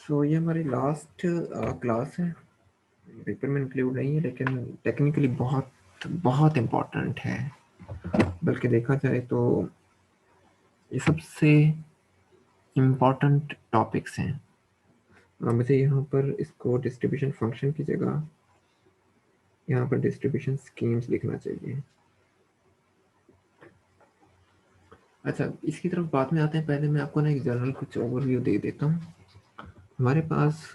सो ये हमारी last class है, पेपर में इंक्लूड नहीं है लेकिन टेक्निकली बहुत बहुत इम्पोर्टेंट है। बल्कि देखा जाए तो ये सबसे इम्पोर्टेंट टॉपिक्स हैं। मुझे यहाँ पर इसको डिस्ट्रीब्यूशन फंक्शन की जगह यहाँ पर डिस्ट्रीब्यूशन स्कीम्स लिखना चाहिए। अच्छा, इसकी तरफ बाद में आते हैं। पहले मैं आपको ना एक जनरल कुछ ओवरव्यू दे देता हूँ। हमारे पास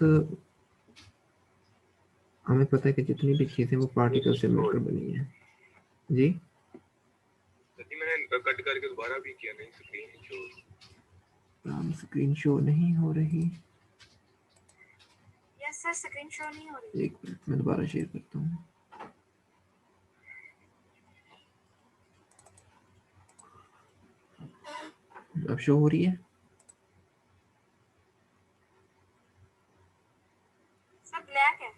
हमें पता है कि जितनी भी चीज़ें वो पार्टिकल से मिलकर बनी हैं। जी मैंने कट करके दोबारा भी किया, नहीं स्क्रीन शो नहीं हो रही। यस सर, स्क्रीन शो नहीं हो रही। एक मिनट, मैं दोबारा शेयर करता हूँ। अब शो हो रही है? सर ब्लैक है।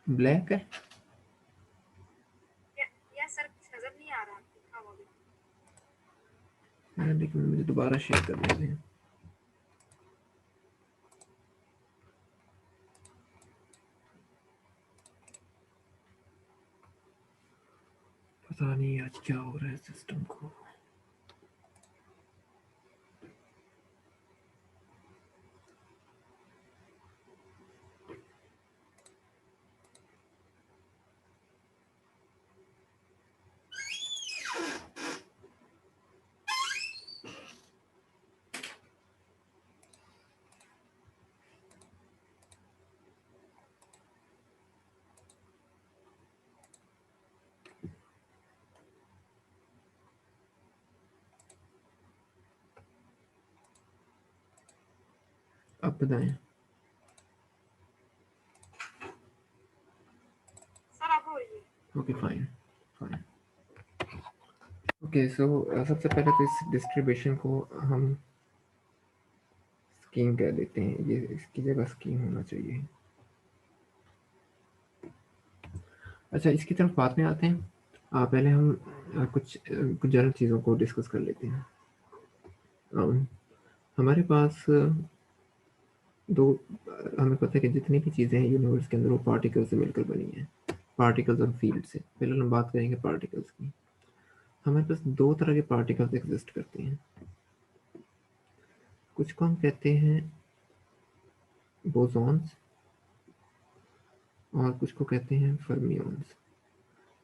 ब्लैक है? यस सर, कुछ नजर नहीं आ रहा। हाँ, वो भी। लेकिन मुझे दोबारा शेयर करने दें। पता नहीं आज क्या हो रहा है सिस्टम को। अब बताएं। सर आप हो रही है। Okay, fine fine. ओके, सो सबसे पहले तो इस डिस्ट्रीब्यूशन को हम स्कीम कह देते हैं। ये इसकी जगह स्कीम होना चाहिए। अच्छा, इसकी तरफ बाद में आते हैं। पहले हम कुछ जनरल चीज़ों को डिस्कस कर लेते हैं। हमारे पास दो हमें पता है कि जितनी भी चीज़ें हैं यूनिवर्स के अंदर वो पार्टिकल से मिलकर बनी हैं। पार्टिकल्स और फील्ड से। पहले हम बात करेंगे पार्टिकल्स की। हमारे पास दो तरह के पार्टिकल्स एग्जिस्ट करते हैं। कुछ को हम कहते हैं बोसॉन्स और कुछ को कहते हैं फर्मियंस।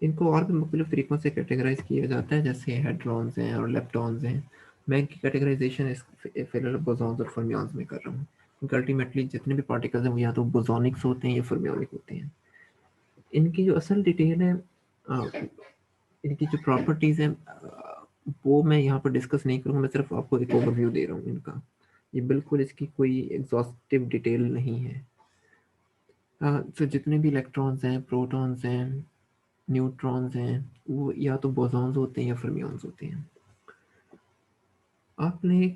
इनको और भी मुख्तलिफ तरीक़ों से कैटेगराइज किया जाता है, जैसे हेड्रॉन्स हैं और लेप्टॉन्स हैं। मैं इनकी कैटेगराइजेशन इस फिलहाल बोसॉन्स और फर्मियंस में कर रहा हूँ, क्योंकि अल्टीमेटली जितने भी पार्टिकल्स हैं वो या तो बोसोनिक्स होते हैं या फर्मियोनिक होते हैं। इनकी जो असल डिटेल है, इनकी जो प्रॉपर्टीज़ हैं, वो मैं यहाँ पर डिस्कस नहीं करूँगा। मैं सिर्फ आपको एक ओवरव्यू दे रहा हूँ इनका। ये बिल्कुल इसकी कोई एग्जॉस्टिव डिटेल नहीं है। तो जितने भी इलेक्ट्रॉन्स हैं, प्रोटॉन्स हैं, न्यूट्रॉन्स हैं, वो या तो बोसॉन्स होते हैं या फर्मियंस होते हैं। आपने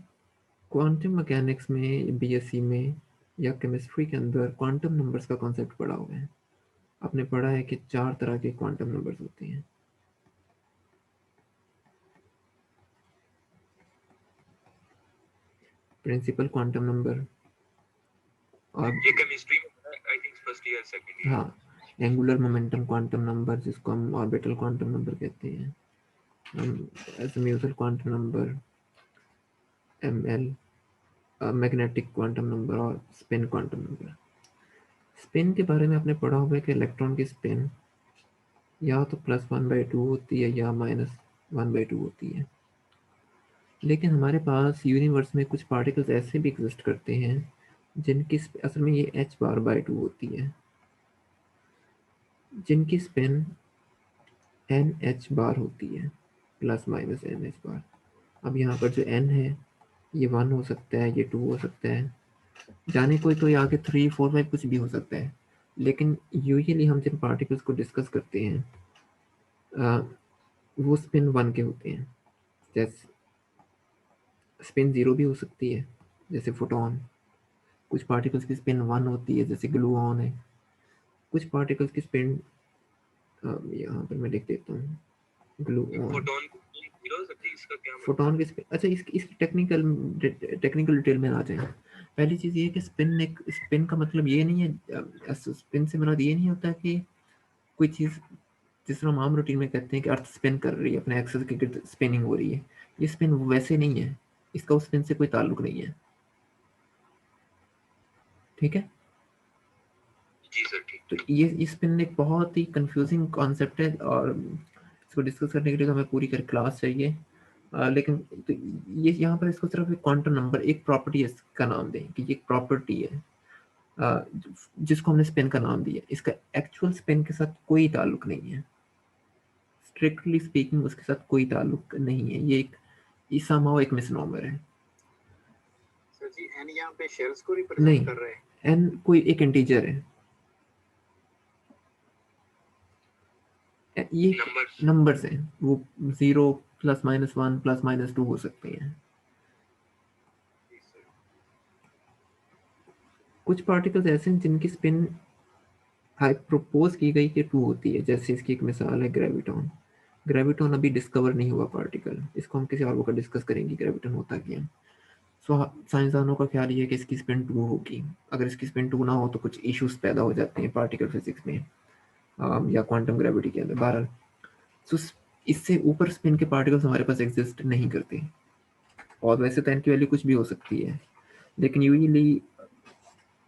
क्वांटम मैकेनिक्स में, बीएससी में या केमिस्ट्री के अंदर क्वांटम नंबर्स का कॉन्सेप्ट पढ़ा हुआ है। आपने पढ़ा है कि 4 तरह के क्वांटम नंबर्स होते हैं। प्रिंसिपल क्वांटम नंबर और ये केमिस्ट्री में I think first year second year. हाँ, एंगुलर मोमेंटम क्वांटम नंबर, जिसको हम ऑर्बिटल क्वांटम नंबर कहते हैं, mutual quantum number, ML, magnetic quantum number और स्पिन क्वांटम नंबर। स्पिन के बारे में आपने पढ़ा होगा कि इलेक्ट्रॉन की स्पिन या तो +1/2 होती है या -1/2 होती है। लेकिन हमारे पास यूनिवर्स में कुछ पार्टिकल्स ऐसे भी एग्जिस्ट करते हैं जिनकी असल में ये h⁻/2 होती है, जिनकी स्पिन NH होती है, ±NH। अब यहाँ पर जो n है ये 1 हो सकता है, ये 2 हो सकता है, जाने कोई तो ये आगे 3, 4, 5 कुछ भी हो सकता है। लेकिन यूजुअली हम जिन पार्टिकल्स को डिस्कस करते हैं वो स्पिन 1 के होते हैं। जैसे स्पिन 0 भी हो सकती है, जैसे फोटोन। कुछ पार्टिकल्स की स्पिन 1 होती है, जैसे ग्लूऑन है। कुछ पार्टिकल्स की स्पिन यहाँ पर मैं लिख देता हूँ, ग्लूऑन। फोटोन को जीरो हो सकती है, इसका क्या मतलब? फोटोन की स्पिन, अच्छा इसकी टेक्निकल डिटेल में आ जाए। पहली चीज़ ये है कि स्पिन का मतलब ये नहीं है, स्पिन से मुराद ये नहीं होता कि कोई चीज़ जिस तरह हम आम रूटीन में कहते हैं कि अर्थ स्पिन कर रही है, अपने एक्सिस के गिर्द स्पिनिंग हो रही है, ये स्पिन वैसे नहीं है, इसका उस स्पिन से कोई ताल्लुक नहीं है। ठीक है, जी सर ठीक। तो ये स्पिन एक बहुत ही कंफ्यूजिंग कॉन्सेप्ट है और इसको डिस्कस करने के लिए तो हमें पूरी कर क्लास चाहिए। लेकिन तो ये यहाँ पर इसको सिर्फ एक क्वांटम नंबर, एक प्रॉपर्टी का नाम दें कि ये एक प्रॉपर्टी है जिसको हमने स्पिन का नाम दिया। इसका एक्चुअल स्पिन के साथ कोई ताल्लुक नहीं है, स्ट्रिक्टली स्पीकिंग उसके साथ कोई ताल्लुक नहीं है। ये एक somehow एक मिसनॉमर है। सर जी एन यहाँ पे शेल्स को रिप्रेजेंट कर रहे हैं। एन कोई एक इंटीजर है, ये नंबर्स हैं, वो 0 +-1 +-2 हो सकते हैं। कुछ पार्टिकल्स ऐसे हैं जिनकी स्पिन प्रोपोज की गई कि 2 होती है, जैसे इसकी एक मिसाल है ग्रेविटॉन। ग्रेविटॉन अभी डिस्कवर नहीं हुआ पार्टिकल, इसको हम किसी और वक्त डिस्कस करेंगे ग्रेविटॉन होता क्या है। साइंसदानों का ख्याल ये है कि इसकी स्पिन 2 होगी। अगर इसकी स्पिन 2 ना हो तो कुछ इश्यूज पैदा हो जाते हैं पार्टिकल फिजिक्स में या क्वांटम ग्रेविटी के अंदर। बहरहाल तो इससे ऊपर स्पिन के पार्टिकल्स हमारे पास एग्जिस्ट नहीं करते, और वैसे तो एन की वैल्यू कुछ भी हो सकती है, लेकिन यूजली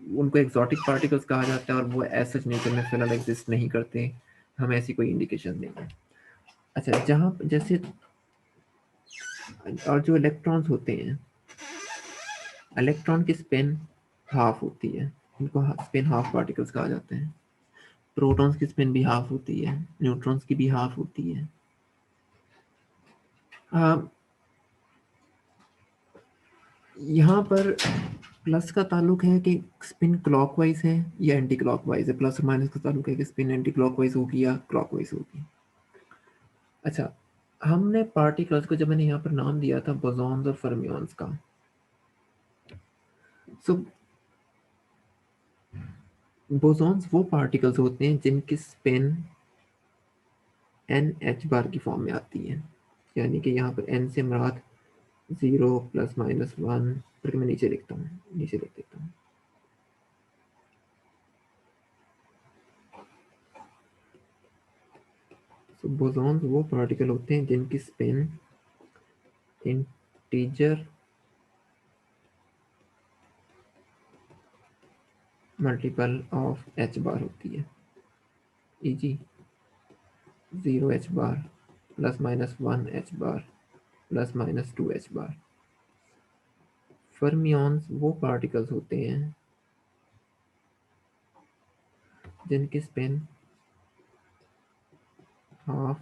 उनको एक्सोटिक पार्टिकल्स कहा जाता है और वो एज सच नेचर में फिलहाल एग्जिस्ट नहीं करते, हमें ऐसी कोई इंडिकेशन नहीं है। अच्छा, जहाँ जैसे और जो इलेक्ट्रॉन्स होते हैं, इलेक्ट्रॉन की स्पिन हाफ होती है, इनको स्पिन हाफ पार्टिकल्स कहा जाते हैं। प्रोटॉन्स की स्पिन भी हाफ होती है, न्यूट्रॉन्स की भी हाफ होती है। यहाँ पर प्लस का ताल्लुक है कि स्पिन क्लॉकवाइज है या एंटी क्लॉकवाइज है, प्लस और माइनस का ताल्लुक है कि स्पिन एंटी क्लॉकवाइज होगी या क्लॉकवाइज होगी। अच्छा, हमने पार्टिकल्स को जब मैंने यहाँ पर नाम दिया था बोसॉन्स और फर्मियॉन्स का, सो बोसॉन्स वो पार्टिकल्स होते हैं जिनकी स्पिन NH बार की फॉर्म में आती है, यानी कि यहाँ पर n से मुराद 0 +-1, फिर मैं नीचे लिखता हूँ, नीचे लिख देता हूँ। तो बोसॉन्स वो पार्टिकल होते हैं जिनकी spin integer multiple of h बार होती है, e.g. 0 h बार +-1 h बार +-2 h बार। फर्मियॉन्स वो पार्टिकल्स होते हैं जिनकी स्पिन हाफ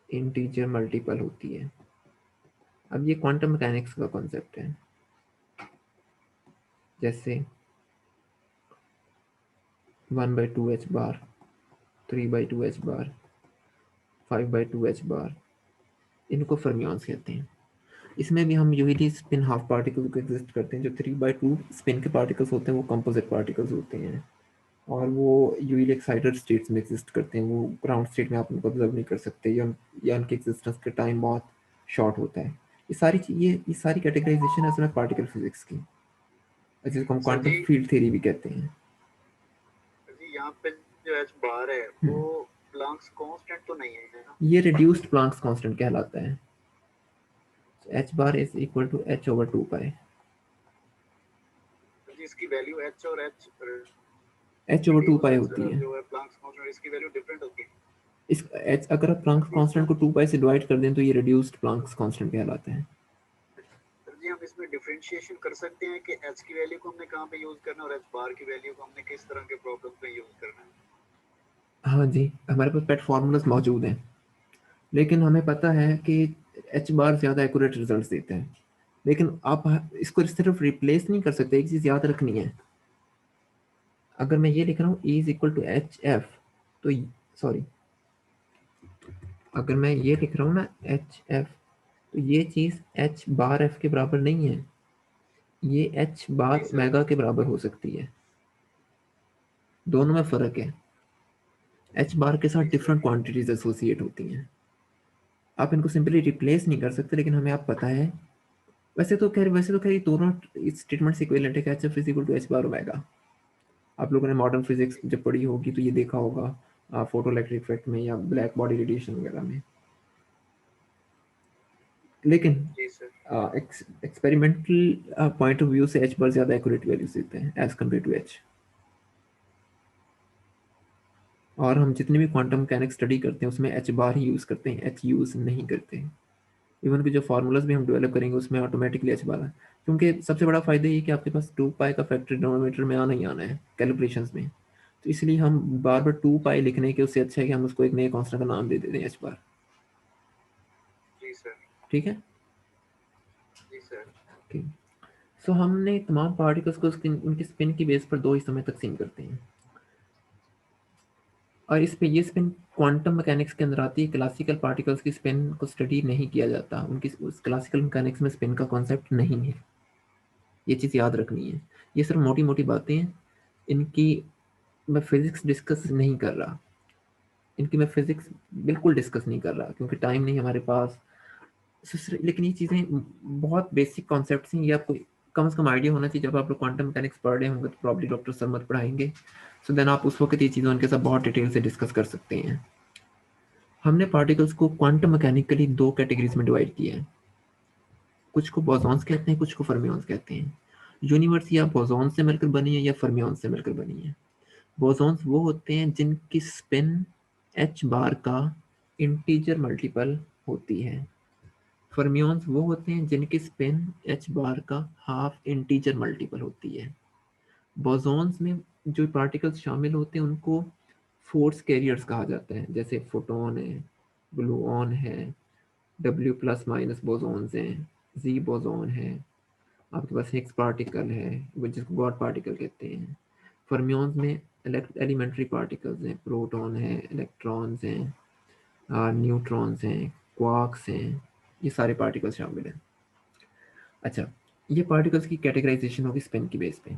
इंटीजर मल्टीपल होती है। अब ये क्वांटम मैकेनिक्स का कॉन्सेप्ट है, जैसे 1/2 h बार, 3/2 h बार, 5/2 h बार, इनको फर्मियॉन्स कहते हैं। इसमें भी हम यूजली स्पिन हाफ पार्टिकल को एग्जिस्ट करते हैं। जो 3/2 स्पिन के पार्टिकल्स होते हैं वो कंपोजिट पार्टिकल्स होते हैं, और वो यूजली एक्साइटेड स्टेट्स में एग्जिस्ट करते हैं। वो ग्राउंड स्टेट में आप उनको ऑब्जर्व नहीं कर सकते, या उनके एग्जिस्टेंस का टाइम बहुत शॉर्ट होता है। ये सारी कैटेगराइजेशन है उसमें पार्टिकल फिजिक्स की, जिसको हम क्वांटम फील्ड थ्योरी भी कहते हैं। यहाँ पे जो एच बार है वो प्लैंक्स कांस्टेंट तो नहीं है ना? ये रिड्यूस्ड प्लैंक्स कांस्टेंट कहलाता है। h bar is equal to h/2π। इसकी वैल्यू h और h/2π होती है। जो है प्लैंक्स कांस्टेंट, इसकी वैल्यू डिफरेंट होती है। इस h, अगर आप प्लैंक्स कांस्टेंट को 2π से डिवाइड कर दें तो ये रिड्यूस्ड प्लैंक्स कांस्टेंट कहलाता है। जी हम इसमें डिफरेंशिएशन कर सकते हैं कि h की वैल्यू को हमने कहाँ पे यूज करना है और h बार की वैल्यू को हमने किस तरह के प्रॉब्लम पे यूज करना है। हाँ जी, हमारे पास पेट फार्मूलाज मौजूद हैं, लेकिन हमें पता है कि h बार ज़्यादा एक्यूरेट रिजल्ट्स देते हैं, लेकिन आप इसको सिर्फ रिप्लेस नहीं कर सकते। एक चीज़ याद रखनी है, अगर मैं ये लिख रहा हूँ E is equal to HF, तो सॉरी, अगर मैं ये लिख रहा हूँ ना HF, तो ये चीज़ h बार f के बराबर नहीं है, ये h बार ओमेगा के बराबर हो सकती है। दोनों में फ़र्क है। h बार के साथ डिफरेंट क्वांटिटीज एसोसिएट होती हैं। आप इनको सिंपली रिप्लेस नहीं कर सकते, लेकिन हमें आप पता है वैसे तो खैर ये दोनों इस स्टेटमेंट से इक्विवेलेंट है कि H F is equal to H bar omega. आप लोगों ने मॉडर्न फिजिक्स जब पढ़ी होगी तो ये देखा होगा फोटो इलेक्ट्रिक इफेक्ट में या ब्लैक बॉडी रेडिएशन वगैरह में। लेकिन जी sir. Experimental point of view से एच बार ज़्यादा एक्यूरेट वैल्यूज देते हैं एज कम्पेयर टू एच। और हम जितनी भी क्वांटम मैकेनिक्स स्टडी करते हैं उसमें एच बार ही यूज़ करते हैं, एच यूज़ नहीं करते हैं। इवन कि जो फार्मूलाज भी हम डेवलप करेंगे उसमें ऑटोमेटिकली एच बार है, क्योंकि सबसे बड़ा फ़ायदा ये कि आपके पास 2 पाई का फैक्टर डिनोमिनेटर में आना ही आना है कैलकुलेशंस में। तो इसलिए हम बार बार 2 पाई लिखने के उससे अच्छा है कि हम उसको एक नए कॉन्स्टेंट का नाम दे देते हैं एच बार। जी सर। ठीक है। जी सर। ओके। सो हमने तमाम पार्टिकल्स को उनके स्पिन की बेस पर 2 हिस्सों में तकसीम करते हैं, और इस पे ये स्पिन क्वांटम मैकेनिक्स के अंदर आती है। क्लासिकल पार्टिकल्स की स्पिन को स्टडी नहीं किया जाता, उनकी उस क्लासिकल मैकेनिक्स में स्पिन का कॉन्सेप्ट नहीं है। ये चीज़ याद रखनी है। ये सिर्फ मोटी मोटी बातें हैं, इनकी मैं फिजिक्स डिस्कस नहीं कर रहा, इनकी मैं फिजिक्स बिल्कुल डिस्कस नहीं कर रहा क्योंकि टाइम नहीं हमारे पास। लेकिन ये चीज़ें बहुत बेसिक कॉन्सेप्ट्स हैं, ये आपको कम से कम आइडिया होना चाहिए। जब आप लोग क्वांटम मैकेनिक्स पढ़ रहे होंगे तो प्रॉब्ली डॉक्टर सरमत पढ़ाएंगे, सो देन आप उस वक्त ये चीज़ें उनके साथ बहुत डिटेल से डिस्कस कर सकते हैं। हमने पार्टिकल्स को क्वांटम मैकेनिकली 2 कैटेगरीज में डिवाइड किया है। कुछ को बोसॉन्स कहते हैं, कुछ को फर्मियॉन्स कहते हैं। यूनिवर्स या बोसॉन से मिलकर बनी है या फर्मियॉन्स से मिलकर बनी है। बोसॉन्स वो होते हैं जिनकी स्पिन एच बार का इंटीजर मल्टीपल होती है। फर्मियॉन्स वो होते हैं जिनकी स्पिन एच बार का हाफ इंटीजर मल्टीपल होती है। बोसॉन्स में जो पार्टिकल्स शामिल होते हैं उनको फोर्स कैरियर्स कहा जाता है, जैसे फोटोन है, ग्लूऑन है, डब्ल्यू प्लस माइनस बोसॉन्स हैं, जी बोसॉन है, आपके पास हिग्स पार्टिकल है वो जिसको गॉड पार्टिकल कहते हैं। फर्मियॉन्स में एलिमेंट्री पार्टिकल्स हैं, प्रोटॉन है, इलेक्ट्रॉन्स हैं, न्यूट्रॉन्स हैं, क्वार्क्स हैं, ये सारे पार्टिकल्स शामिल हैं। अच्छा, ये पार्टिकल्स की कैटेगराइजेशन होगी स्पिन की बेस पे।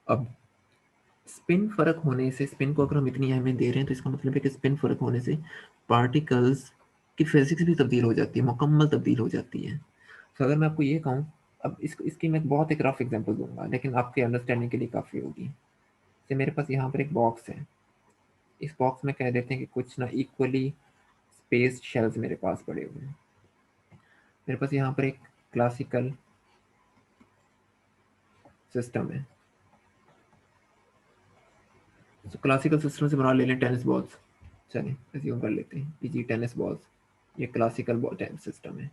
अब स्पिन फर्क होने से, स्पिन को अगर हम इतनी अहमियत दे रहे हैं तो इसका मतलब है कि स्पिन फर्क होने से पार्टिकल्स की फिजिक्स भी तब्दील हो जाती है, मुकम्मल तब्दील हो जाती है। तो अगर मैं आपको ये कहूँ, अब इसकी मैं बहुत एक रफ एग्जांपल दूंगा लेकिन आपके अंडरस्टैंडिंग के लिए काफ़ी होगी। जैसे मेरे पास यहाँ पर एक बॉक्स है, इस बॉक्स में कह देते हैं कि कुछ ना इक्वली स्पेस शेल्स मेरे पास पड़े हुए हैं। मेरे पास यहाँ पर एक क्लासिकल सिस्टम है। तो क्लासिकल सिस्टम से बना ले लें टेनिस बॉल्स, चलें एज्यूम कर लेते हैं कि जी टेनिस बॉल्स ये क्लासिकल सिस्टम है।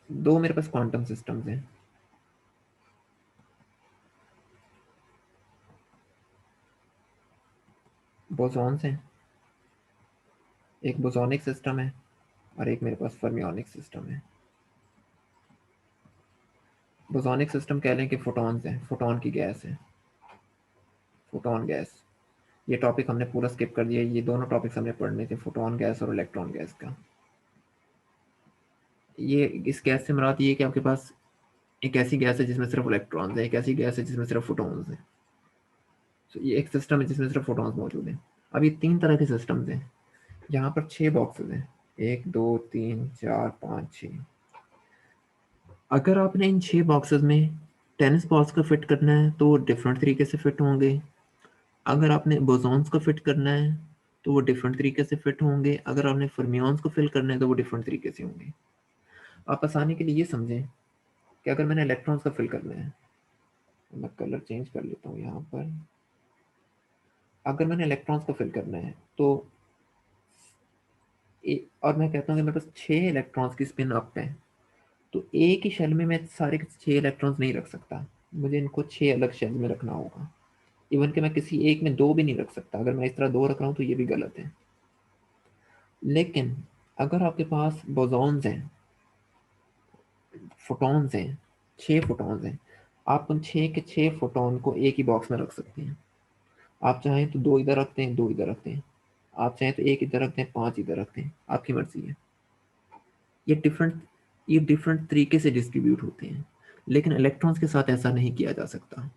दो मेरे पास क्वांटम सिस्टम्स हैं। बोसॉन्स हैं, एक बोसोनिक सिस्टम है और एक मेरे पास फर्मियोनिक सिस्टम है। बोसोनिक सिस्टम कह लें कि फोटॉन्स हैं, फोटॉन की गैस है, फोटॉन गैस। ये टॉपिक हमने पूरा स्किप कर दिया, ये दोनों टॉपिक्स हमने पढ़ने थे, फोटॉन गैस और इलेक्ट्रॉन गैस का। ये इस गैस से मुराद ये है कि आपके पास एक ऐसी गैस है जिसमें सिर्फ इलेक्ट्रॉन्स है, एक ऐसी गैस है जिसमें सिर्फ फोटॉन्स हैं। तो ये एक सिस्टम है जिसमें सिर्फ फोटॉन्स मौजूद हैं। अब ये 3 तरह के सिस्टम्स हैं। यहाँ पर 6 बॉक्सेस हैं, 1 2 3 4 5 6। अगर आपने इन 6 बॉक्सेस में टेनिस बॉल्स को फिट करना है तो वो डिफरेंट तरीके से फिट होंगे। अगर आपने बोसॉन्स को फिट करना है तो वो डिफरेंट तरीके से फिट होंगे। अगर आपने फर्मियॉन्स को फिल करना है तो वो डिफरेंट तरीके से होंगे। आप आसानी के लिए ये समझें कि अगर मैंने इलेक्ट्रॉन्स का फिल करना है, मैं कलर चेंज कर लेता हूँ यहाँ पर। अगर मैंने इलेक्ट्रॉन्स को फिल करना है तो और मैं कहता हूँ कि मेरे पास 6 इलेक्ट्रॉन्स की स्पिन अप है, तो एक ही शेल में मैं सारे के 6 इलेक्ट्रॉन्स नहीं रख सकता, मुझे इनको 6 अलग शेल में रखना होगा। इवन कि मैं किसी एक में 2 भी नहीं रख सकता, अगर मैं इस तरह 2 रख रहा हूँ तो ये भी गलत है। लेकिन अगर आपके पास बोसॉन्स हैं, फोटॉन्स हैं, 6 फोटॉन्स हैं, आप उन 6 के 6 फोटॉन को एक ही बॉक्स में रख सकते हैं। आप चाहें तो 2 इधर रखते हैं, 2 इधर रखते हैं, आप चाहें तो 1 इधर रखते हैं, 5 इधर रखते हैं, आपकी मर्जी है। ये डिफरेंट ये डिफरेंट तरीके से डिस्ट्रीब्यूट होते हैं, लेकिन इलेक्ट्रॉन्स के साथ ऐसा नहीं किया जा सकता।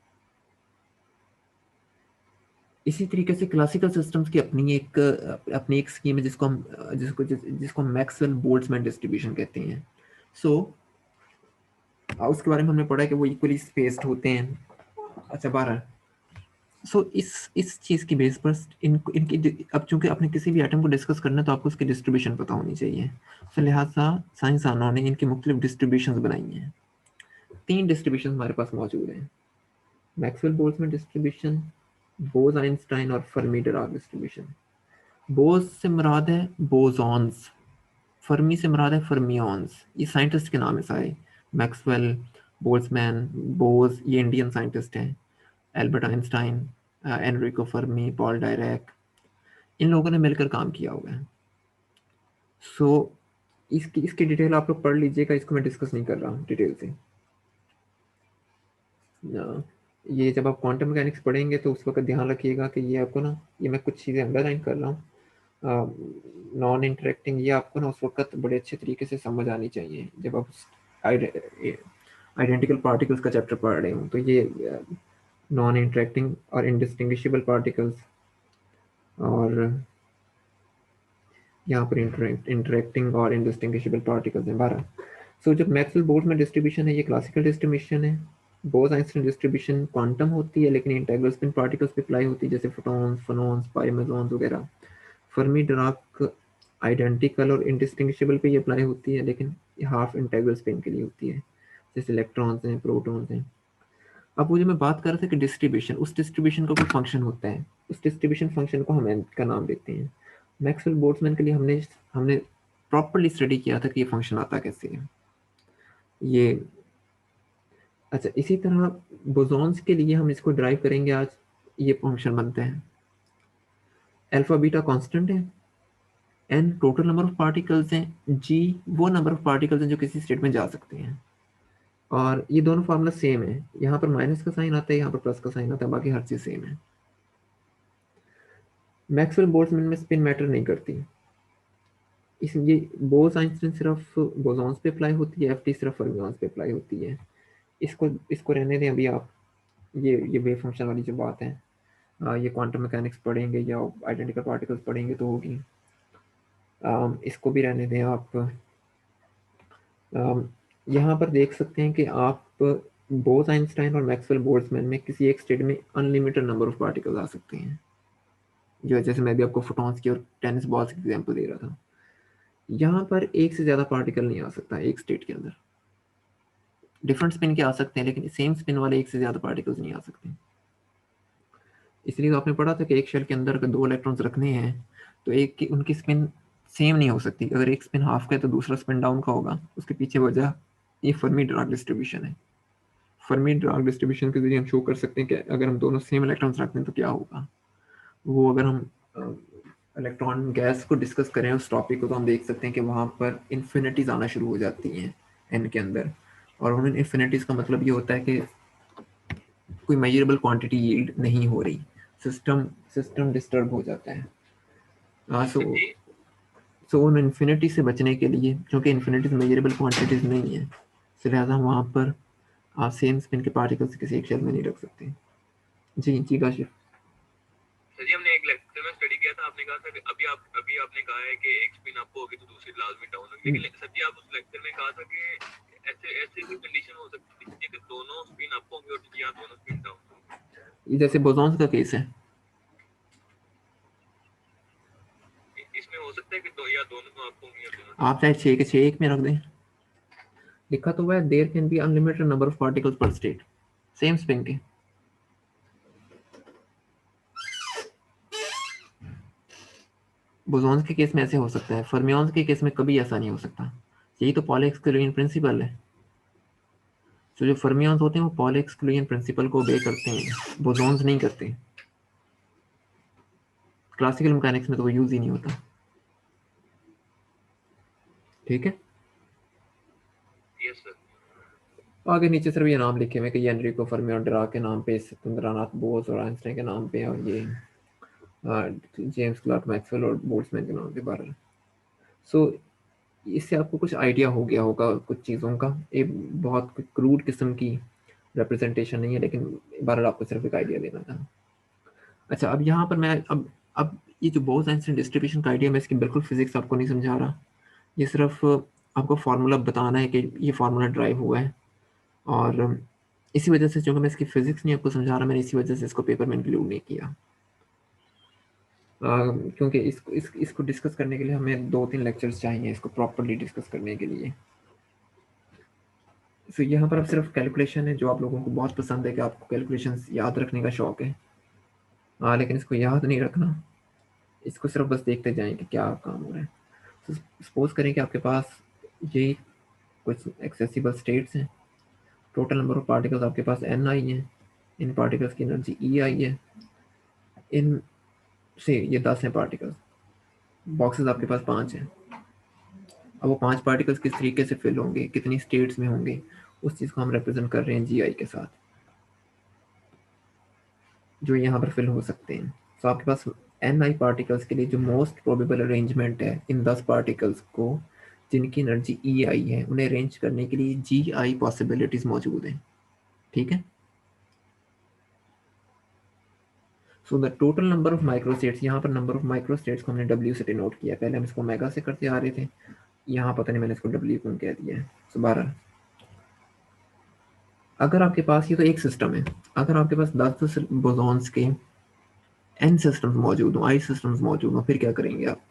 इसी तरीके से क्लासिकल सिस्टम्स की अपनी एक स्कीम है जिसको हम मैक्सवेल बोल्ट्जमैन डिस्ट्रीब्यूशन कहते हैं। सो उसके बारे में हमने पढ़ा कि वो इक्वली स्पेस्ड होते हैं। अच्छा 12। सो इस चीज़ की बेस पर इनकी अब चूंकि आपने किसी भी आइटम को डिस्कस करना है तो आपको उसकी डिस्ट्रीब्यूशन पता होनी चाहिए। तो लिहाजा साइंसदानों ने इनकी मुख्तलिफ डिस्ट्रीब्यूशन बनाई हैं। 3 डिस्ट्रीब्यूशन हमारे पास मौजूद हैं, मैक्सवेल बोल्ट्जमैन डिस्ट्रीब्यूशन, बोज आइंस्टाइन और फर्मी डिराक डिस्ट्रीब्यूशन। बोज से मुराद है बोसॉन्स, फर्मी से मुराद है फर्मियॉन्स। ये साइंटिस्ट के नाम है सारे, मैक्सवेल, बोल्ट्जमैन, बोज ये इंडियन साइंटिस्ट हैं, Albert Einstein, Enrico Fermi, Paul Dirac, इन लोगों ने मिलकर काम किया हुआ है। सो इसकी डिटेल आप लोग पढ़ लीजिएगा, इसको मैं डिस्कस नहीं कर रहा हूँ डिटेल से। ये जब आप क्वांटम मैकेनिक्स पढ़ेंगे तो उस वक्त ध्यान रखिएगा कि ये आपको ना, ये मैं कुछ चीज़ें अंडरलाइन कर रहा हूँ, नॉन इंटरेक्टिंग, ये आपको ना उस वक्त बड़े अच्छे तरीके से समझ आनी चाहिए जब आप आइडेंटिकल पार्टिकल्स का चैप्टर पढ़ रहे हो। तो ये नॉन इंटरेक्टिंग और इंडिस्टिंग्विशेबल पार्टिकल्स, और यहाँ पर इंटरेक्टिंग और इंडिस्टिंग्विशेबल पार्टिकल्स हैं 12। सो जब मैक्सवेल बोल्ट्जमैन डिस्ट्रीब्यूशन है ये क्लासिकल डिस्ट्रीब्यूशन है। बोस आइंस्टाइन डिस्ट्रीब्यूशन क्वांटम होती है लेकिन इंटेग्रल स्पिन पार्टिकल्स पे अप्लाई होती है, जैसे फोटॉन्स, फोनॉन्स, पाइमेजॉन्स वगैरह। फर्मी डिराक आइडेंटिकल और इंडिस्टिंग्विशेबल पे ये अप्लाई होती है लेकिन हाफ इंटेग्रल स्पिन के लिए होती है, जैसे इलेक्ट्रॉन्स हैं, प्रोटॉन्स हैं। अब वो जो मैं बात कर रहा था कि डिस्ट्रीब्यूशन, उस डिस्ट्रीब्यूशन का कोई फंक्शन होता है, उस डिस्ट्रीब्यूशन फंक्शन को हम n का नाम देते हैं। मैक्सवेल बोल्ट्जमैन के लिए हमने हमने प्रॉपरली स्टडी किया था कि ये फंक्शन आता कैसे है ये। अच्छा इसी तरह बोसॉन्स के लिए हम इसको ड्राइव करेंगे आज। ये फंक्शन बनते हैं, अल्फा बीटा कांस्टेंट है, n total number of particles हैं, g वो नंबर ऑफ पार्टिकल्स हैं जो किसी स्टेट में जा सकते हैं। और ये दोनों फार्मूला सेम है, यहाँ पर माइनस का साइन आता है, यहाँ पर प्लस का साइन आता है, बाकी हर चीज सेम है। मैक्सवेल बोल्ट्जमैन में स्पिन मैटर नहीं करती, इसलिए बोस आइंस्टाइन सिर्फ बोसॉन्स पे अप्लाई होती है, एफ सिर्फ फर्मियॉन्स पे अप्लाई होती है। इसको इसको रहने दें अभी आप। ये वेव फंक्शन वाली जो बात है, ये क्वांटम मैकेनिक्स पढ़ेंगे या आइडेंटिकल पार्टिकल्स पढ़ेंगे तो होगी। इसको भी रहने दें आप। यहाँ पर देख सकते हैं कि आप बोस आइंस्टाइन और मैक्सवेल बोल्ट्जमैन में किसी एक स्टेट में अनलिमिटेड नंबर ऑफ पार्टिकल्स आ सकते हैं, जो जैसे मैं भी आपको फोटॉन्स की और टेनिस बॉल्स की एग्जांपल दे रहा था। यहाँ पर एक से ज़्यादा पार्टिकल नहीं आ सकता एक स्टेट के अंदर। डिफरेंट स्पिन के आ सकते हैं लेकिन सेम स्पिन वाले एक से ज़्यादा पार्टिकल्स नहीं आ सकते। इसलिए तो आपने पढ़ा था कि एक शेल के अंदर अगर 2 इलेक्ट्रॉन्स रखने हैं तो एक की उनकी स्पिन सेम नहीं हो सकती। अगर एक स्पिन हाफ का है तो दूसरा स्पिन डाउन का होगा। उसके पीछे वजह ये फर्मी डिराक डिस्ट्रीब्यूशन है। फर्मी डिराक डिस्ट्रीब्यूशन के जरिए हम शो कर सकते हैं कि अगर हम दोनों सेम इलेक्ट्रॉन्स रखते हैं तो क्या होगा। वो अगर हम इलेक्ट्रॉन गैस को डिस्कस करें उस टॉपिक को, तो हम देख सकते हैं कि वहाँ पर इन्फिनिटीज आना शुरू हो जाती हैं एन के अंदर। और उन इन्फिनिटीज का मतलब ये होता है कि कोई मेजरेबल क्वांटिटी यील्ड नहीं हो रही, सिस्टम सिस्टम डिस्टर्ब हो जाता है। सो उन इन्फिनिटी से बचने के लिए, क्योंकि इन्फिनिटीज मेजरेबल क्वांटिटीज नहीं है, तो लिहाजा हम वहाँ पर आप सेम स्पिन के पार्टिकल्स किसी एक शेल में नहीं रख सकते। जी काशिफ। सर जी हमने एक लेक्चर में स्टडी किया था, आपने कहा था कि अभी आपने कहा है कि एक स्पिन अप होगी तो दूसरी लाजमी डाउन होगी, लेकिन सर जी आप उस लेक्चर में कहा था कि ऐसे भी कंडीशन हो सकती है कि दोनों स्पिन अप होंगे और या दोनों स्पिन डाउन होंगे। ये जैसे बोसॉन्स का केस है, इसमें हो सकता है कि दोनों अप होंगे या दोनों आप चाहे 6 के 6 एक में रख दें। लिखा तो हुआ है there can be unlimited number of particles per state, same spin के। बोसॉन्स के केस में ऐसे हो सकता है, फर्मियॉन्स के केस में कभी ऐसा नहीं हो सकता। यही तो पॉली एक्सक्लूजन प्रिंसिपल है। तो जो फर्मियॉन्स होते हैं वो पॉली एक्सक्लूजन प्रिंसिपल को ओबे करते हैं, बोसॉन्स नहीं करते। क्लासिकल मैकेनिक्स में तो वो यूज ही नहीं होता। ठीक है, यस सर। आगे नीचे सिर्फ ये नाम लिखे हुए कि ये एनरिको फर्मी और डिराक के नाम पे, सिकंदरानाथ बोस और आइंस्टाइन के नाम पे, और ये जेम्स क्लर्क मैक्सवेल और बोल्ट्जमैन के नाम पे 12। सो इससे आपको कुछ आइडिया हो गया होगा कुछ चीज़ों का। एक बहुत क्रूड किस्म की रिप्रेजेंटेशन नहीं है, लेकिन बहरहाल आपको सिर्फ एक आइडिया देना था। अच्छा अब यहाँ पर मैं अब ये जो बोस आइंस्टाइन डिस्ट्रीब्यूशन का आइडिया, मैं इसकी बिल्कुल फिजिक्स आपको नहीं समझा रहा। ये सिर्फ आपको फार्मूला बताना है कि ये फार्मूला ड्राइव हुआ है, और इसी वजह से, चूँकि मैं इसकी फिज़िक्स नहीं आपको समझा रहा, मैंने इसी वजह से इसको पेपर में इंक्लूड नहीं किया। क्योंकि इसको डिस्कस करने के लिए हमें 2-3 लेक्चर्स चाहिए इसको प्रॉपर्ली डिस्कस करने के लिए। तो यहाँ पर अब सिर्फ कैलकुलेशन है, जो आप लोगों को बहुत पसंद है कि आपको कैलकुलेशंस याद रखने का शौक है। लेकिन इसको याद नहीं रखना, इसको सिर्फ बस देखते जाएं कि क्या काम हो रहा है। तो सपोज करें कि आपके पास ये कुछ एक्सेसिबल स्टेट्स हैं, टोटल नंबर ऑफ पार्टिकल्स आपके पास n आई हैं, इन पार्टिकल्स की एनर्जी E आई है, इन से ये 10 हैं पार्टिकल्स, बॉक्सेस आपके पास 5 हैं। अब वो 5 पार्टिकल्स किस तरीके से फिल होंगे, कितनी स्टेट्स में होंगे, उस चीज़ को हम रिप्रेजेंट कर रहे हैं Gi के साथ, जो यहाँ पर फिल हो सकते हैं। तो आपके पास Ni पार्टिकल्स के लिए जो मोस्ट प्रोबेबल अरेंजमेंट है, इन 10 पार्टिकल्स को जिनकी एनर्जी E आई है, उन्हें अरेंज करने के लिए Gi पॉसिबिलिटीज मौजूद हैं। ठीक है। So the total number of microstates, यहाँ पर नंबर ऑफ माइक्रोस्टेट्स को हमने W से डिनोट किया, पहले हम इसको मेगा से करते आ रहे थे, यहाँ पता नहीं मैंने इसको W क्यों कह दिया है। सो 12। अगर आपके पास, ये तो एक सिस्टम है, अगर आपके पास 10 बोसॉन्स के n सिस्टम्स मौजूद हों, i सिस्टम्स मौजूद हों, फिर क्या करेंगे आप?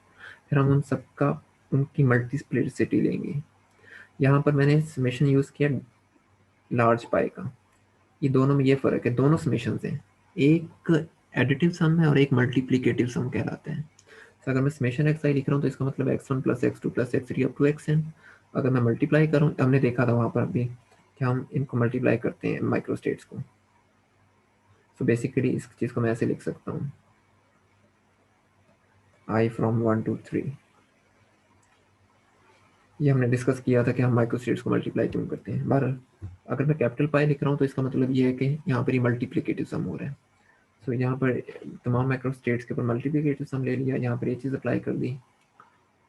फिर हम उन सबका, उनकी मल्टीप्लिसिटी लेंगे। यहाँ पर मैंने समेशन यूज़ किया लार्ज पाई का। ये दोनों में ये फ़र्क है, दोनों समेशंस हैं, एक एडिटिव सम है और एक मल्टीप्लिकेटिव सम कहलाता है। तो अगर मैं समेशन एक्स आई लिख रहा हूँ तो इसका मतलब x1 plus x2 plus x3 up to xn। अगर मैं मल्टीप्लाई करूँ, हमने देखा था वहाँ पर अभी कि हम इनको मल्टीप्लाई करते हैं माइक्रोस्टेट्स को। सो बेसिकली इस चीज़ को मैं ऐसे लिख सकता हूँ, i फ्रॉम 1 to 3। ये हमने डिस्कस किया था कि हम माइक्रोस्टेट्स को मल्टीप्लाई क्यों करते हैं। बहरहाल अगर मैं कैपिटल पाई लिख रहा हूँ तो इसका मतलब ये है कि यहाँ पर ही मल्टीप्लिकेटिव सम हो रहा है। सो यहाँ पर तमाम माइक्रोस्टेट्स के ऊपर मल्टीप्लिकेटिव सम ले लिया, यहाँ पर ये चीज़ अप्लाई कर दी।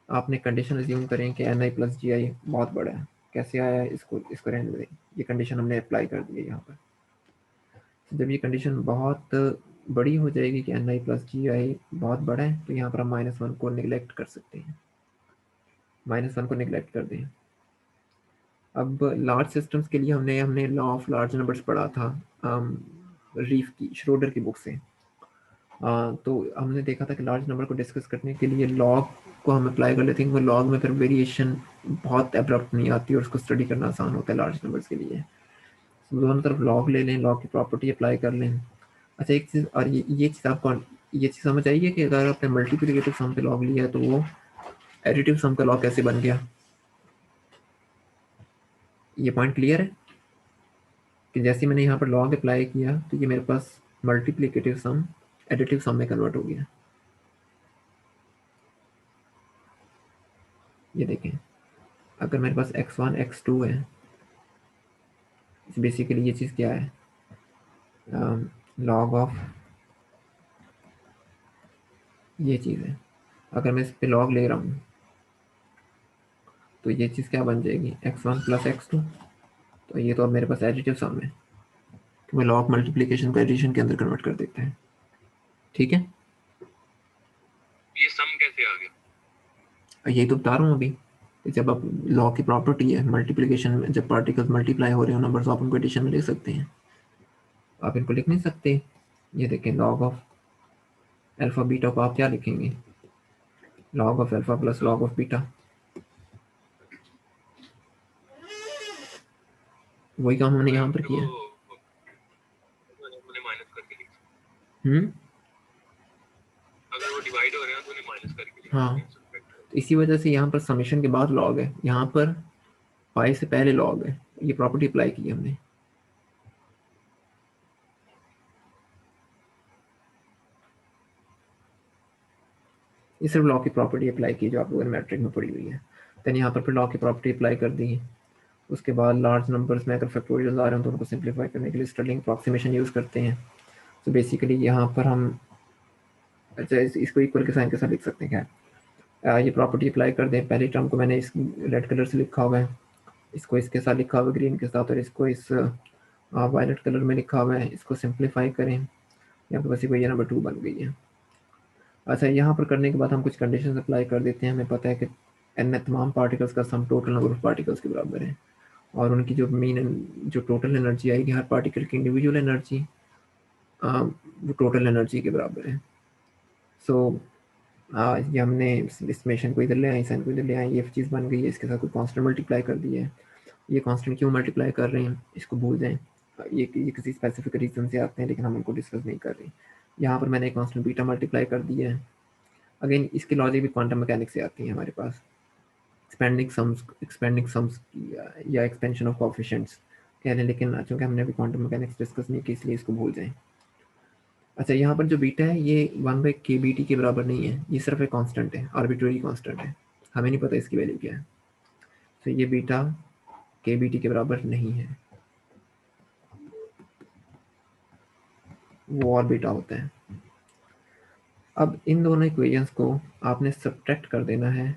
आपने कंडीशन अज्यूम करें कि Ni प्लस Gi बहुत बड़ा है, कैसे आया है, इसको रहने दें, ये कंडीशन हमने अप्लाई कर दी है यहाँ पर। तो जब ये कंडीशन बहुत बड़ी हो जाएगी कि Ni प्लस Gi बहुत बड़ा है, तो यहाँ पर हम -1 को निगलेक्ट कर सकते हैं, -1 को निगलेक्ट कर दें। अब लार्ज सिस्टम्स के लिए हमने लॉ ऑफ लार्ज नंबर्स पढ़ा था रीफ की, श्रोडर की बुक से। तो हमने देखा था कि लार्ज नंबर को डिस्कस करने के लिए लॉग को हम अप्लाई कर लेते हैं, क्योंकि लॉग में फिर वेरिएशन बहुत एब्रप्ट नहीं आती और उसको स्टडी करना आसान होता है लार्ज नंबर्स के लिए। तो दोनों तरफ लॉग ले लें, लॉग की प्रॉपर्टी अप्लाई कर लें। अच्छा एक चीज़, और ये चीज़ आपको ये चीज़ समझ आई है कि अगर आपने मल्टीप्लिकेटिव सम पे लॉग लिया है तो वो एडिटिव सम का लॉग कैसे बन गया? ये पॉइंट क्लियर है कि जैसे मैंने यहाँ पर लॉग अप्लाई किया तो ये मेरे पास मल्टीप्लिकेटिव सम एडिटिव सम में कन्वर्ट हो गया। ये देखें, अगर मेरे पास x1 x2 है, बेसिकली ये चीज़ क्या है, लॉग ऑफ ये चीज़ है। अगर मैं इस पे लॉग ले रहा हूँ तो ये चीज़ क्या बन जाएगी, x1 प्लस x2। तो ये तो अब मेरे पास एडिटिव सम है, तो मैं लॉग मल्टीप्लिकेशन को एडिशन के अंदर कन्वर्ट कर देता है। ठीक है, ये सम कैसे आ गया? यही तो बता रहा हूँ अभी। जब आप लॉ की प्रॉपर्टी है मल्टीप्लिकेशन में, जब पार्टिकल्स मल्टीप्लाई हो रहे हो नंबर्स, आप उनको एडिशन में लिख सकते हैं, आप इनको लिख नहीं सकते। ये देखें, लॉग ऑफ अल्फा बीटा को आप क्या लिखेंगे, log of alpha plus log of beta, वही काम हमने यहाँ पर किया। माइनस करके लिख सकते हम्म, अगर वो डिवाइड हो रहे हैं तो उन्हें माइनस करके लिख हाँ, सकते हैं। तो इसी वजह से यहाँ पर समेशन के बाद लॉग है, यहाँ पर पाई से पहले लॉग है। ये प्रॉपर्टी अप्लाई की हमने। ये सिर्फ लॉ की प्रॉपर्टी अप्लाई की जो आप लोगों ने मैट्रिक में पढ़ी हुई है। देन यहाँ पर फिर लॉ की प्रॉपर्टी अप्लाई कर दी। उसके बाद लार्ज नंबर्स में अगर फैक्टोरियल आ रहे हैं तो उनको सिंप्लीफाई करने के लिए स्टर्लिंग अप्रॉक्सीमेशन यूज़ करते हैं। तो बेसिकली यहाँ पर हम, अच्छा इसको इक्वल के साइन के साथ लिख सकते हैं क्या, ये प्रॉपर्टी अप्लाई कर दें। पहली टर्म को मैंने इस रेड कलर से लिखा हुआ है, इसको इसके साथ लिखा हुआ है ग्रीन के साथ, और इसको इस वायलेट कलर में लिखा हुआ है। इसको सिंप्लीफाई करें, यहाँ पर बस ये नंबर 2 बन गई है। अच्छा यहाँ पर करने के बाद हम कुछ कंडीशन अप्लाई कर देते हैं। हमें पता है कि एन तमाम पार्टिकल्स का sum total number of particles के बराबर है, और उनकी जो जो टोटल एनर्जी आएगी हर पार्टिकल की इंडिविजुअल एनर्जी वो टोटल एनर्जी के बराबर है। सो ये हमने इस मेशन को इधर ले आए, साइन को इधर ले आए, ये चीज़ बन गई है, इसके साथ कोई कांस्टेंट मल्टीप्लाई कर दिया है। ये कांस्टेंट क्यों मल्टीप्लाई कर रहे हैं इसको भूल जाएं, ये किसी स्पेसिफिक रीजन से आते हैं, लेकिन हम उनको डिस्कस नहीं कर रहे। यहाँ पर मैंने एक कांस्टेंट बीटा मल्टीप्लाई कर दिया है। अगेन इसकी लॉजिक भी क्वांटम मैकेनिक्स से आती है हमारे पास, एक्सपेंडिंग सम्स या एक्सपेंशन ऑफ कोएफिशिएंट्स कह रहे हैं, लेकिन चूंकि हमने अभी क्वांटम मैकेनिक्स डिस्कस नहीं की इसलिए इसको भूल जाएं। अच्छा, यहाँ पर जो बीटा है ये 1/kBt के बराबर नहीं है, ये सिर्फ एक कांस्टेंट है, आर्बिट्रेरी कांस्टेंट है, हमें नहीं पता इसकी वैल्यू क्या है। तो ये बीटा kBt के बराबर नहीं है, वो और बीटा होता है। अब इन दोनों इक्वेशंस को आपने सब्ट्रैक्ट कर देना है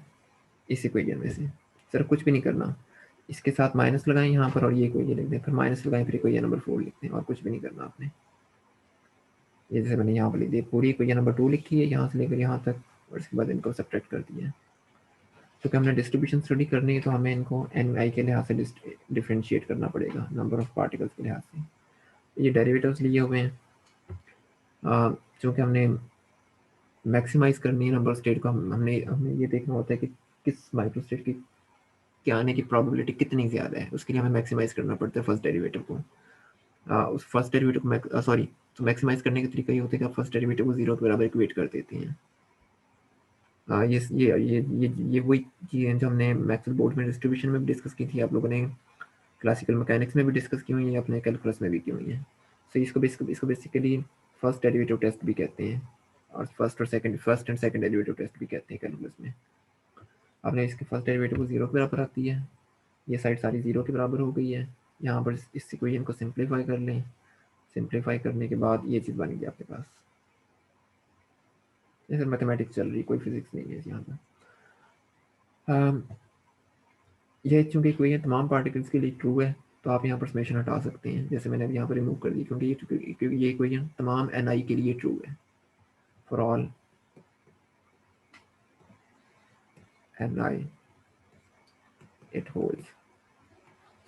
इस इक्वेशन में से, सिर्फ कुछ भी नहीं करना, इसके साथ माइनस लगाएं यहाँ पर और ये इक्वेशन लिख दें, फिर माइनस लगाएं, फिर इक्वेशन नंबर 4 लिख दें, और कुछ भी नहीं करना आपने। ये जैसे मैंने यहाँ पर लिख दिया, पूरी इक्वेशन नंबर 2 लिखी है यहाँ से लेकर यहाँ तक, और इसके बाद इनको सब्ट्रैक्ट कर दिया है। क्योंकि हमने डिस्ट्रीब्यूशन स्टडी करनी है तो हमें इनको एन आई के लिहाज से डिफ्रेंशिएट करना पड़ेगा, नंबर ऑफ पार्टिकल्स के लिहाज से। ये डेरिवेटिव्स लिए हुए हैं, चूँकि हमने मैक्सिमाइज करनी है नंबर स्टेट को, हमने हमें ये देखना होता है कि किस माइक्रो स्टेट की के आने की प्रोबेबिलिटी कितनी ज़्यादा है, उसके लिए हमें मैक्सिमाइज करना पड़ता है फर्स्ट डेरिवेटिव को। उस फर्स्ट डेरिवेटिव को सॉरी, तो मैक्सिमाइज करने का तरीका ये होता है कि आप फर्स्ट डेरिवेटिव को जीरो के बराबर इक्वेट कर देते हैं। ये वही चीज़ है जो हमने मैक्सवेल बोर्ड में डिस्ट्रीब्यूशन में भी डिस्कस की थी, आप लोगों ने क्लासिकल मैकेनिक्स में भी डिस्कस की हुई है, अपने कैलकुलस में भी की हुई है। सो इसको बेसिकली फर्स्ट डेरिवेटिव टेस्ट भी कहते हैं, और first and second derivative test भी कहते हैं कैलकुलस में। आपने इसके फर्स्ट डेरिवेटिव को जीरो के बराबर रख दिया है, ये साइड सारी जीरो के बराबर हो गई है। यहाँ पर इस इक्वेशन को सिंप्लीफाई कर लें, सिंप्लीफाई करने के बाद ये चीज़ बन गई आपके पास। जैसे मैथमेटिक्स चल रही, कोई फिजिक्स नहीं है यहाँ पर। यह चूंकि इक्वेशन तमाम पार्टिकल्स के लिए ट्रू है, तो आप यहाँ पर समेशन हटा सकते हैं, जैसे मैंने अभी यहाँ पर रिमूव कर दी, क्योंकि ये इक्वेशन तमाम एन के लिए ट्रू है, for all N it holds.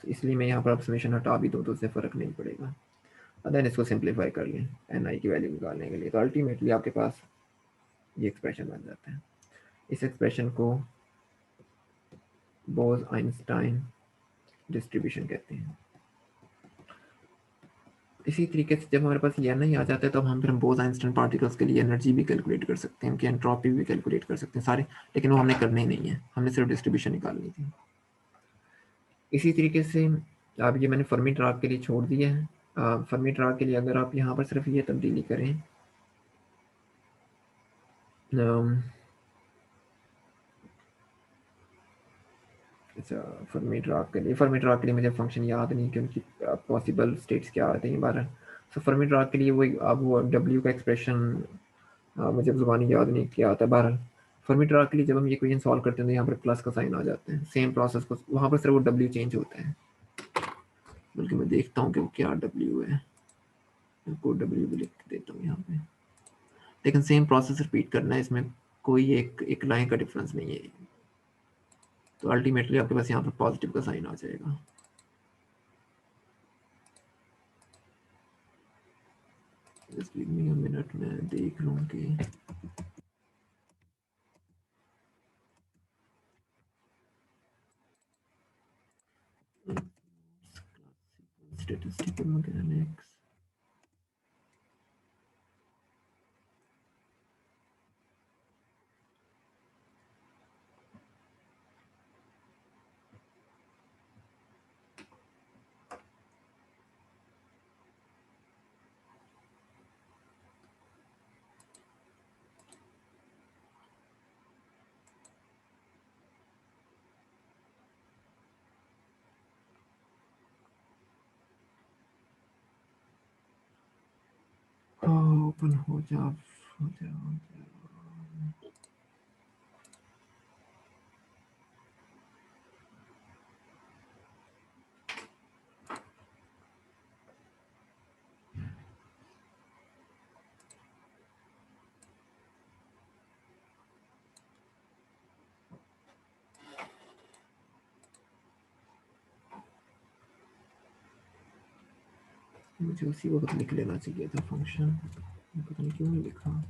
इसलिए मैं यहाँ पर अब समेशन हटा भी दूँ तो उससे फ़र्क नहीं पड़ेगा। देन इसको सिंप्लीफाई कर लें एन की वैल्यू निकालने के लिए, तो अल्टीमेटली आपके पास ये एक्सप्रेशन बन जाता है। इस एक्सप्रेशन को बोस-आइंस्टाइन डिस्ट्रीब्यूशन कहते हैं। इसी तरीके से जब हमारे पास ये एन आ जाता है तो हम फिर बोस-आइंस्टाइन पार्टिकल्स के लिए एनर्जी भी कैलकुलेट कर सकते हैं, उनकी एंट्रोपी भी कैलकुलेट कर सकते हैं सारे, लेकिन वो हमने करने ही नहीं है, हमने सिर्फ डिस्ट्रीब्यूशन निकालनी थी। इसी तरीके से अब ये मैंने फर्मी ड्राग के लिए छोड़ दिया है। फर्मी ड्राग के लिए अगर आप यहाँ पर सिर्फ ये तब्दीली करें, अच्छा फर्मी ड्राग के लिए मुझे फंक्शन याद नहीं कि उनकी पॉसिबल स्टेट्स क्या आते हैं बारह। सो फर्मी ड्राग के लिए वही, अब वो डब्ल्यू का एक्सप्रेशन मुझे ज़ुबानी याद नहीं क्या आता है। बहरहाल फर्मी ड्राग के लिए जब हम ये इक्वेशन सॉल्व करते हैं तो यहाँ पर प्लस का साइन आ जाता है, सेम प्रोसेस को वहाँ पर सिर्फ वो डब्ल्यू चेंज होता है, बल्कि मैं देखता हूँ कि वो क्या डब्ल्यू है, को डब्ल्यू भी लिख देता हूँ यहाँ पे, लेकिन सेम प्रोसेस रिपीट करना है, इसमें कोई एक लाइन का डिफरेंस नहीं है। तो अल्टीमेटली आपके पास यहाँ पर पॉजिटिव का साइन आ जाएगा। Just give me a minute, मैं देख लूँ कि स्टैटिस्टिकल मैकेनिक्स ओपन हो जा, हो जा, हो जा। मुझे उसी वक्त लिख लेना चाहिए था फंक्शन, पता नहीं क्यों नहीं लिखा।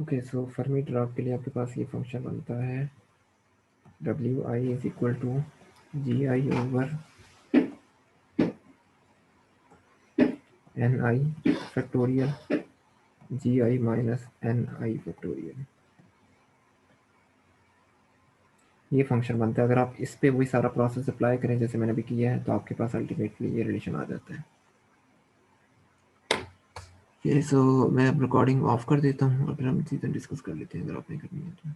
ओके, सो फर्मी ड्रॉप के लिए आपके पास ये फंक्शन बनता है wi is equal to gi over ni factorial gi minus ni factorial. ये फंक्शन बनता है। अगर आप इस पे वही सारा प्रोसेस अप्लाई करें जैसे मैंने अभी किया है तो आपके पास अल्टीमेटली ये रिलेशन आ जाता है। ये सो मैं अब रिकॉर्डिंग ऑफ कर देता हूँ और फिर हम चीज़ें डिस्कस कर लेते हैं अगर आपने करनी है तो।